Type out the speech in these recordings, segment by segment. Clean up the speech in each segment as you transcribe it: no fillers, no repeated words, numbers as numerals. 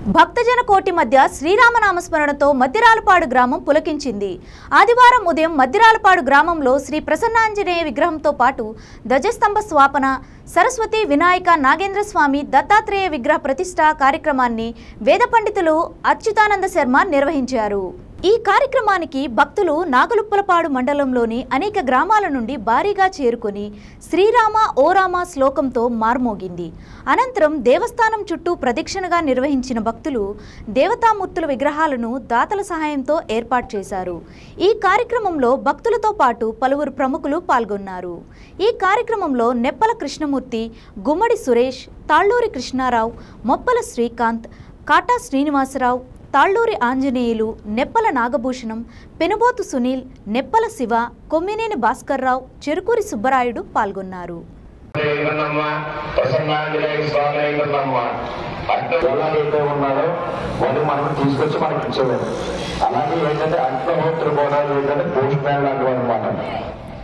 భక్తజన కోటి మధ్య శ్రీరామనామస్మరణతో మద్దిరాలపాడు గ్రామం పులకించింది. ఆదివారం ఉదయం మద్దిరాలపాడు గ్రామంలో శ్రీ ప్రసన్నాంజనేయ విగ్రహంతో పాటు ధ్వజస్తంభ స్వాపన, సరస్వతి వినాయక నాగేంద్ర స్వామి దత్తాత్రేయ విగ్రహ ప్రతిష్ఠ కార్యక్రమాన్ని వేద పండితులు అచ్యుతానంద శర్మ నిర్వహించారు. ఈ కార్యక్రమానికి భక్తులు నాగలుప్పలపాడు మండలంలోని అనేక గ్రామాల నుండి భారీగా చేరుకొని శ్రీరామ ఓ రామ శ్లోకంతో మార్మోగింది. అనంతరం దేవస్థానం చుట్టూ ప్రదక్షిణగా నిర్వహించిన భక్తులు దేవతామూర్తుల విగ్రహాలను దాతల సహాయంతో ఏర్పాటు చేశారు. ఈ కార్యక్రమంలో భక్తులతో పాటు పలువురు ప్రముఖులు పాల్గొన్నారు. ఈ కార్యక్రమంలో నెప్పల కృష్ణమూర్తి, గుమ్మడి సురేష్, తాళ్ళూరి కృష్ణారావు, మొప్పల శ్రీకాంత్, కాటా శ్రీనివాసరావు, తాళ్ళూరి ఆంజనేయులు, నెప్పల నాగభూషణం, పెనుబోతు సునీల్, నెప్పల శివ, కొమ్మినేని భాస్కర్రావు, చెరుకూరి సుబ్బరాయుడు పాల్గొన్నారు.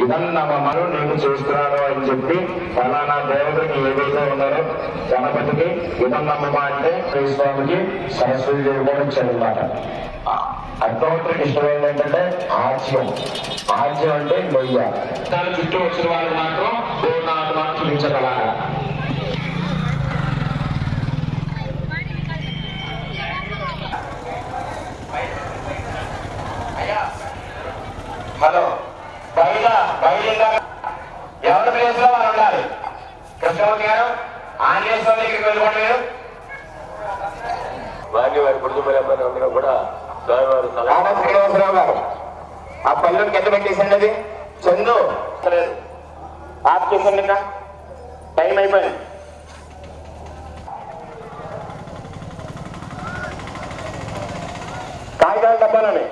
ఇదన్నా మనం నేను చేస్తున్నాను అని చెప్పి ఫలానా దేవతకి ఏదైతే ఉన్నారో గణపతికి ఇదన్నమ్మ అంటే స్వామికి సరస్వతి దేవి కూడా ఇచ్చారనమాట. అగ్నిహోత్రికి ఇష్టమైనది ఏంటంటే ఆజ్యం. ఆజ్యం అంటే నెయ్య. దాని చుట్టూ వచ్చిన వాళ్ళు మాత్రం పూర్ణాలు మాత్రం చూపించగలగా. హలో, ఎవరి ప్లేస్ లో వాళ్ళు ఉండాలి. కృష్ణమూర్తి గారు ఆంజనేయ స్వామి దగ్గరికి వెళ్ళిపోండి. మీరు వారి కుటుంబ కూడా శ్రీనివాసరావు గారు ఆ పల్లెని కింద పెట్టేసండి. అది చందు లేదు, ఆఫ్ చేసండి. ఇంకా టైం అయిపోయింది. కాగితాల డబ్బాలని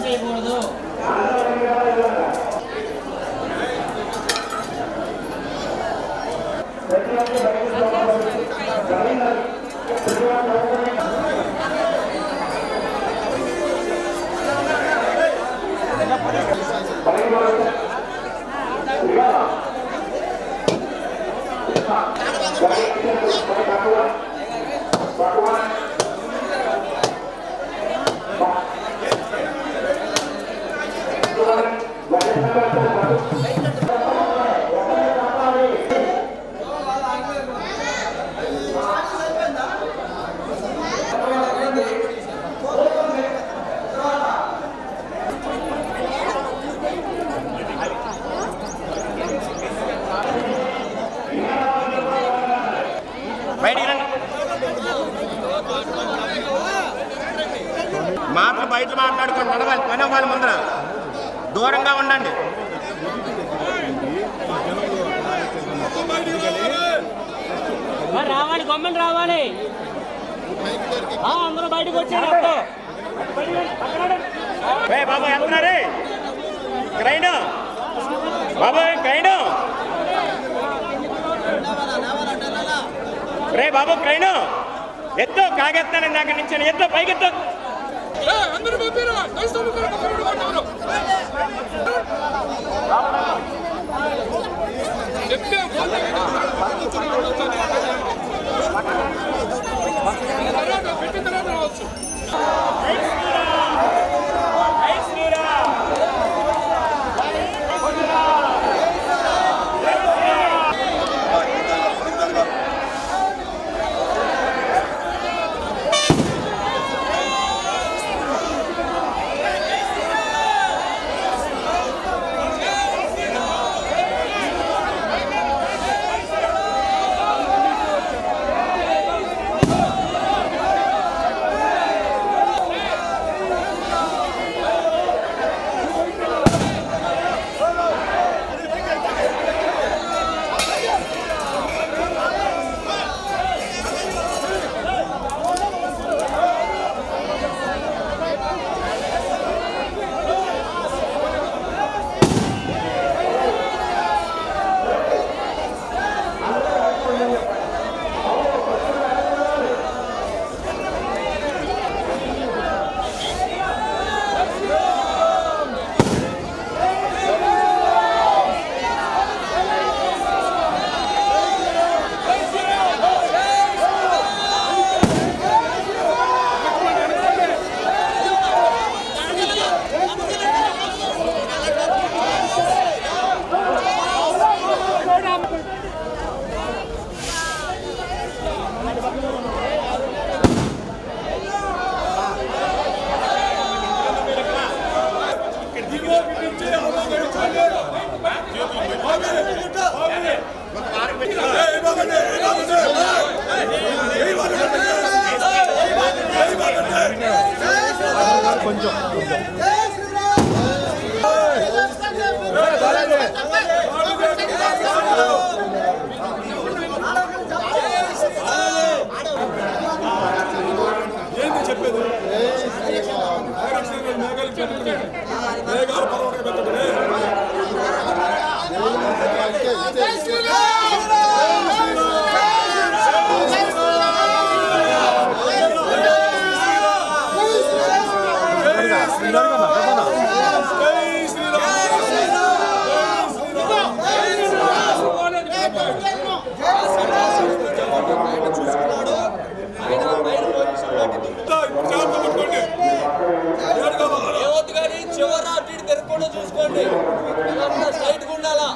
చేయకూడదు. మాటలు బయట మాట్లాడుకొని నడవాలి, పని అవ్వాలి, ముందర దూరంగా ఉండండి. రావాలి, గమ్మున రావాలి, అందరూ బయటకు వచ్చారు. బాబు వెళ్తున్నారే క్రైన్, బాబు క్రైన్, రే బాబు క్రైన్ ఎత్తు, కాగెత్తాను ఇందాక నుంచి, ఎత్తు పైకి ఎత్తు. అందరూ పెట్టిన తర్వాత రావచ్చు. చూసుకోండి, స్ట్రైట్ గా ఉండాలా.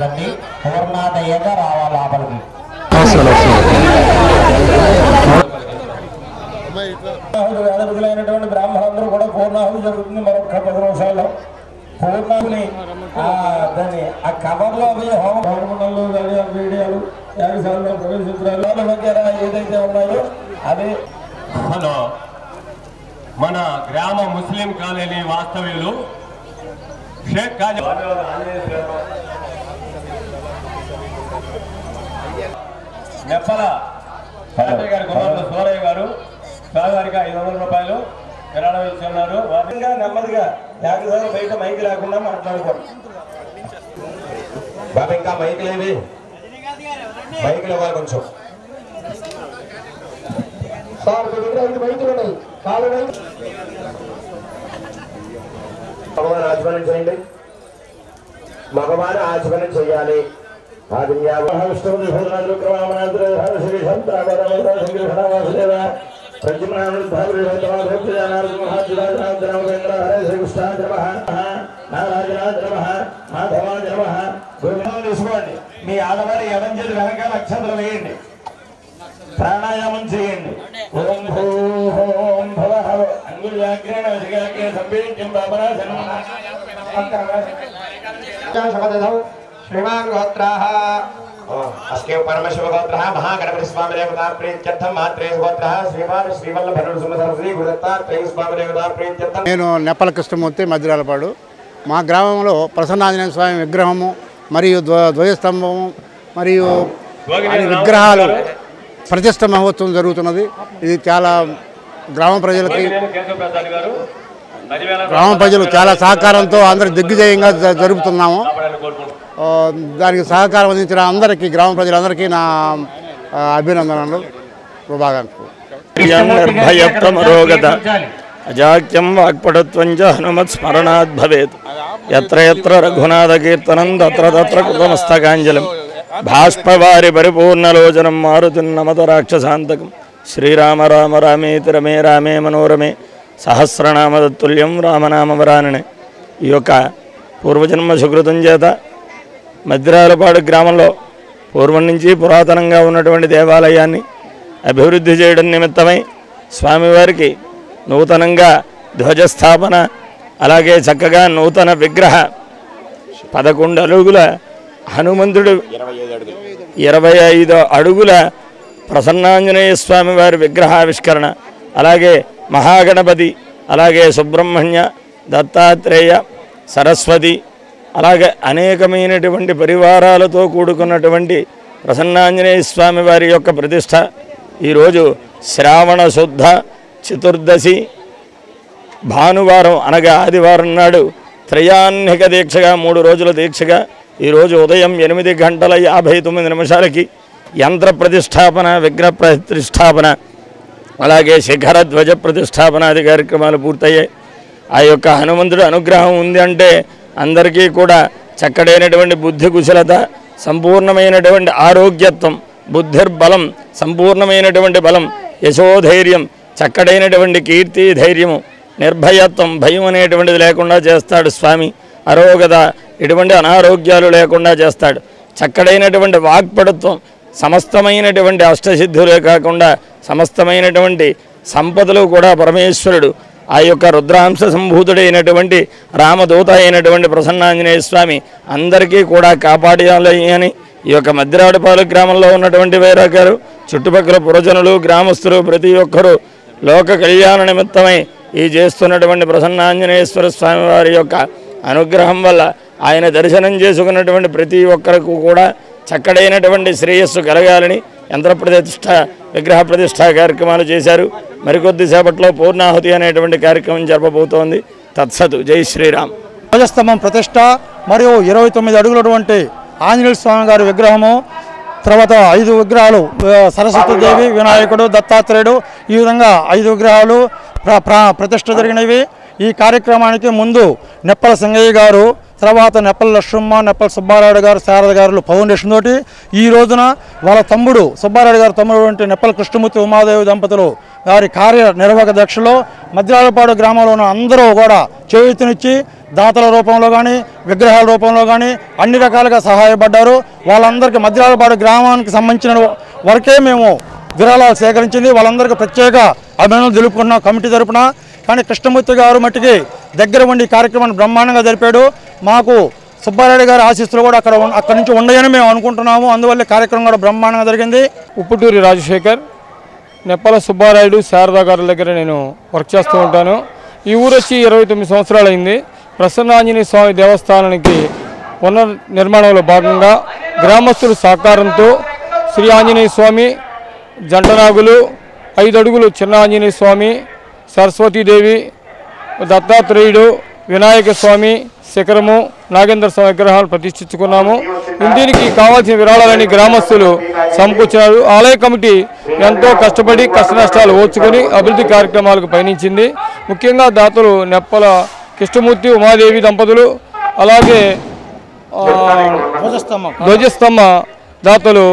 రావద్దండి, పూర్ణాదయ్యంగా రావాలి లోపలికి. విధులైనటువంటి బ్రాహ్మణులందరూ కూడా పూర్ణాహుతి జరుగుతుంది. మరొక 10 నిమిషాల్లో పూర్ణాహుని దాన్ని ఆ కవర్లో హోమగుండాలు, వీడియోలు, యాగశాలలో ప్రవేశించారు ఏదైతే ఉన్నాయో అదే మన గ్రామ ముస్లిం కాలనీ వాస్తవ్యులు షేక్ కాజీ నెప్పల గారి కుమారుడు సూరయ్య గారు స్వామివారికి 500 రూపాయలు విరాళం ఇస్తున్నారు. వాటిగా నెమ్మదిగా యాగశాల బయట మైకి లేకుండా మాట్లాడుకోండి. బాబు ఇంకా మైకి లేవి, మైకులు ఇవ్వాలి కొంచెం. సార్ మైకులు ఉన్నాయి, మగవారు ఆచమనం చేయండి, మగవారు ఆచమనం చేయాలి. తీసుకోండి. మీ ఆడవారి ఎడం చేతి వెనకాల అక్షంతలు వేయండి, ప్రాణాయామం చేయండి. ఓం భూం భవ అంగుళ్యాగ్రేణ సంపీడ్యం బాబరాజనం శ్రీమాన్ గోత్రాః అస్కేవ పరమశివ గోత్రః మహాగణపతి స్వామి దేవతా ప్రీత్యర్థం మాత్రే గోత్రః శ్రీవారి శ్రీవల్లభరుడు సుమధర్శ్రీ గురుదత్తాత్రేయ స్వామి దేవతా ప్రీత్యర్థం. నేను నెప్పల కృష్ణమూర్తి, మధ్యరాలపాడు. మా గ్రామంలో ప్రసన్నాంజనేయ స్వామి విగ్రహము మరియు ధ్వజస్తంభము మరియు విగ్రహాలు ప్రతిష్ట మహోత్సవం జరుగుతున్నది. ఇది చాలా గ్రామ ప్రజలు చాలా సహకారంతో అందరి దిగ్విజయంగా జరుపుతున్నాము. దానికి సహకారం అందించిన అందరికీ, గ్రామ ప్రజలందరికీ నా అభినందనలు, శుభాకాంక్షలు. నిర్భయత్వమరోగత అజాక్యం వాక్పటత్వం చ హనుమత్ స్మరణాద్ భవేత్. యత్ర యత్ర రఘునాథ కీర్తనం తత్ర తత్ర కృతమస్తకాంజలిం. భాష్పవారి పరిపూర్ణలోచనం మారుతిం నమత రాక్షసాంతకం. శ్రీరామ రామ రామేతి రమే రామే మనోరమే సహస్రనామతత్తుల్యం రామనామవరాననే. ఈ యొక్క పూర్వజన్మ సుకృతం చేత మద్దిరాలపాడు గ్రామంలో పూర్వం నుంచి పురాతనంగా ఉన్నటువంటి దేవాలయాన్ని అభివృద్ధి చేయడం నిమిత్తమై స్వామివారికి నూతనంగా ధ్వజస్థాపన, అలాగే చక్కగా నూతన విగ్రహ 11 అడుగుల హనుమంతుడు, 25 అడుగుల ప్రసన్నాంజనేయ స్వామి వారి విగ్రహావిష్కరణ, అలాగే మహాగణపతి, అలాగే సుబ్రహ్మణ్య, దత్తాత్రేయ, సరస్వతి, అలాగే అనేకమైనటువంటి పరివారాలతో కూడుకున్నటువంటి ప్రసన్నాంజనేయ స్వామి వారి యొక్క ప్రతిష్ట ఈరోజు శ్రావణ శుద్ధ చతుర్దశి భానువారం అనగా ఆదివారం నాడు త్రయాహ్నిక దీక్షగా 3 రోజుల దీక్షగా ఈరోజు ఉదయం 8:59 యంత్ర ప్రతిష్టాపన, విగ్రహ ప్రతిష్టాపన, అలాగే శిఖర ధ్వజ ప్రతిష్టాపనాది కార్యక్రమాలు పూర్తయ్యాయి. ఆ యొక్క హనుమంతుడు అనుగ్రహం ఉంది అంటే అందరికీ కూడా చక్కడైనటువంటి బుద్ధి కుశలత, సంపూర్ణమైనటువంటి ఆరోగ్యత్వం, బుద్ధిర్బలం, సంపూర్ణమైనటువంటి బలం, యశోధైర్యం, చక్కడైనటువంటి కీర్తి, ధైర్యము, నిర్భయత్వం, భయం అనేటువంటిది లేకుండా చేస్తాడు స్వామి. అరోగత, ఎటువంటి అనారోగ్యాలు లేకుండా చేస్తాడు. చక్కడైనటువంటి వాక్పడుత్వం, సమస్తమైనటువంటి అష్టసిద్ధులే కాకుండా సమస్తమైనటువంటి సంపదలు కూడా పరమేశ్వరుడు ఆ యొక్క రుద్రాంశ సంభూతుడైనటువంటి రామదూత అయినటువంటి ప్రసన్నాంజనేయ స్వామి అందరికీ కూడా కాపాడాలి అని ఈ యొక్క మద్దిరాడపాలెం గ్రామంలో ఉన్నటువంటి వైరాగారు, చుట్టుపక్కల పురజనులు, గ్రామస్తులు ప్రతి ఒక్కరూ లోక కళ్యాణ నిమిత్తమై ఈ చేస్తున్నటువంటి ప్రసన్నాంజనేశ్వర స్వామి వారి యొక్క అనుగ్రహం వల్ల ఆయన దర్శనం చేసుకున్నటువంటి ప్రతి ఒక్కరికి కూడా చక్కడైనటువంటి శ్రేయస్సు కలగాలని యంత్ర ప్రతిష్ట, విగ్రహ ప్రతిష్ట కార్యక్రమాలు చేశారు. మరికొద్ది సేపట్లో పూర్ణాహుతి అనేటువంటి కార్యక్రమం జరపబోతోంది. తత్సతు. జై శ్రీరామ్. ధ్వజస్తంభం ప్రతిష్ట మరియు 29 అడుగులటువంటి ఆంజనేయ స్వామి గారి విగ్రహము, తర్వాత 5 విగ్రహాలు, సరస్వతీదేవి, వినాయకుడు, దత్తాత్రేయుడు, ఈ విధంగా 5 విగ్రహాలు ప్రతిష్ట జరిగినవి. ఈ కార్యక్రమానికి ముందు నెప్పల సింగయ్య గారు తర్వాత నెప్పల లక్ష్మమ్మ, నెప్పల సుబ్బారాయుడు గారు, శారద గారు ఫౌండేషన్ తోటి ఈ రోజున వాళ్ళ తమ్ముడు సుబ్బారాయుడు గారు తమ్ముడు అంటే నెప్పల కృష్ణమూర్తి ఉమాదేవి దంపతులు వారి కార్యనిర్వాహక దీక్షలో మద్దిరాలపాడు గ్రామంలో ఉన్న అందరూ కూడా చేయూతనిచ్చి దాతల రూపంలో కానీ విగ్రహాల రూపంలో కానీ అన్ని రకాలుగా సహాయపడ్డారు. వాళ్ళందరికీ మద్దిరాలపాడు గ్రామానికి సంబంధించిన వరకే మేము విరాళాలు సేకరించింది. వాళ్ళందరికీ ప్రత్యేక అభినందనలు తెలుపుకున్నాం కమిటీ తరపున. కానీ కృష్ణమూర్తి గారు మట్టికి దగ్గర ఉండి కార్యక్రమాన్ని బ్రహ్మాండంగా జరిపాడు. మాకు సుబ్బారెడ్డి గారి ఆశీస్సులు కూడా అక్కడి నుంచి ఉండయని మేము అనుకుంటున్నాము. అందువల్ల కార్యక్రమం కూడా బ్రహ్మాండంగా జరిగింది. ఉప్పుటూరి రాజశేఖర్, నెప్పల సుబ్బారాయుడు, శారదా గారి దగ్గర నేను వర్క్ చేస్తూ ఉంటాను. ఈ ఊరు వచ్చి 29 సంవత్సరాలు అయింది. ప్రసన్నాంజనేయ స్వామి దేవస్థానానికి పునర్నిర్మాణంలో భాగంగా గ్రామస్తుల సహకారంతో శ్రీ ఆంజనేయ స్వామి, జంటనాగులు, 5 అడుగులు చిన్న ఆంజనేయ స్వామి, సరస్వతీదేవి, దత్తాత్రేయుడు, వినాయక స్వామి, శిఖరము, నాగేంద్ర స్వామి విగ్రహాలు ప్రతిష్ఠించుకున్నాము. దీనికి కావాల్సిన విరాళాలని గ్రామస్తులు సమకూర్చారు. ఆలయ కమిటీ ఎంతో కష్టపడి కష్టనష్టాలు ఓర్చుకొని అభివృద్ధి కార్యక్రమాలకు పయనించింది. ముఖ్యంగా దాతలు నెప్పల కృష్ణమూర్తి ఉమాదేవి దంపతులు, అలాగే ధ్వజస్తంభ దాతలు